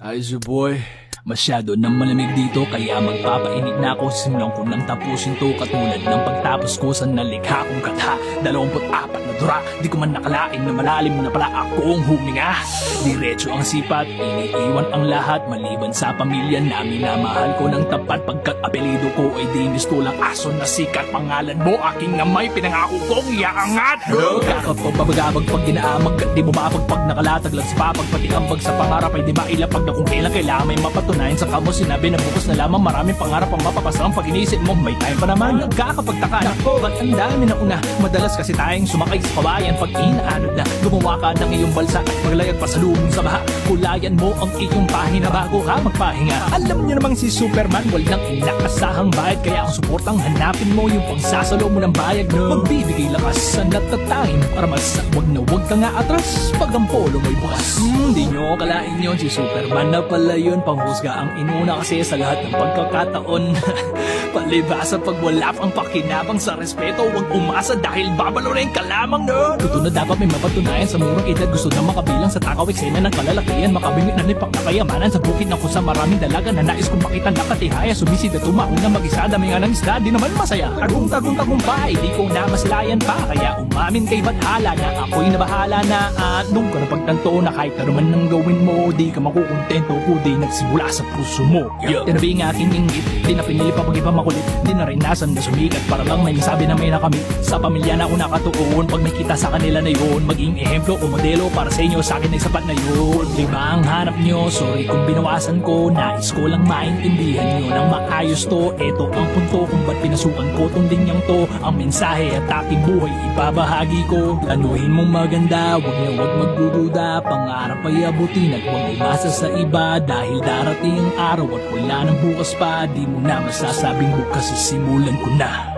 Ayos your boy. Masyado nang malamig dito kaya magpapainit na ako. Sinang ko nang tapusin to katulad ng pagtapos ko sa nalikha kong katha. 24 na dura, di ko man nakalain na malalim na pala akong huminga. Diretso ang sipat, iniiwan ang lahat maliban sa pamilya na minamahal ko ng tapat. Pagkat apelido ko ay dinistulang aso na sikat. Pangalan mo aking namay, pinangako kong iaangat. Kakapabagabag pag ginaamag, di bumabag pag nakalatag lang sa papag. Pati ambag sa pangarap ay di mailapag na kung kailangan may mapatunayan sa kamo. Sinabi na bukas na lamang maraming pangarap ang mapapasang pag inisip mo may time pa naman. Nagkakapagtaka na ko ba't ang dami na una. Madalas kasi tayong sumakay sa kawayan pag inaanod na. Gumawa ka ng iyong balsa at maglayag pa sa lubong sa baha. Kulayan mo ang iyong pahina bago ka magpahinga. Alam niyo namang si Superman walang inakasahang bayad. Kaya ang suportang hanapin mo yung pangsasalo mo ng bayag no. Magbibigay lakas sa natatangin para mas wag na wag ka nga atras pag ang polo mo'y bukas. Di nyo kalain yun si Superman na pala yun. Panghusga ang inuna kasi sa lahat ng pagkakataon. Palibasa pag wala pang pakinabang sa respeto, wag umasa dahil babalorin ka lamang no. Totoo na dapat may mapatunayan sa murang edad. Gusto na makabilang sa takaw eksena ng kalalakihan. Makabingit na nipak na kayamanan sa bukid ng kusa maraming dalaga na nais kong makita na katihaya. Sumisid at tumahong na mag-isa dami nga ng isda di naman masaya. Tagong-tagumpay di ko na masilayan pa. Kaya umamin kay Bathala na ako'y nabahala na. At nung ka napagtanto na kahit naman nang gawin mo di ka makukontento kundi nagsimula sa puso mo. Tinabi nga aking inggit, di na pinili pa pag iba makulit. Di na rin nasan na sumikat para lang may masabi na may nakamit. Sa pamilya na ako nakatuon, pag may kita sa kanila na yun, maging ehemplo o modelo para sa inyo, sa akin ay sapat na yun. Di ba ang hanap nyo? Sorry kung binawasan ko, nais ko lang maintindihan nyo ng maayos to. Eto ang punto kung ba't pinasukan ko tong linyang to. Ang mensahe at aking buhay ibabahagi ko. Planuhin mong maganda, wag na wag magdududa. Pangarap ay abutin at wag umasa sa iba. Dahil darating ang araw at wala ng bukas pa. Di mo na masasabing bukas sisimulan ko na.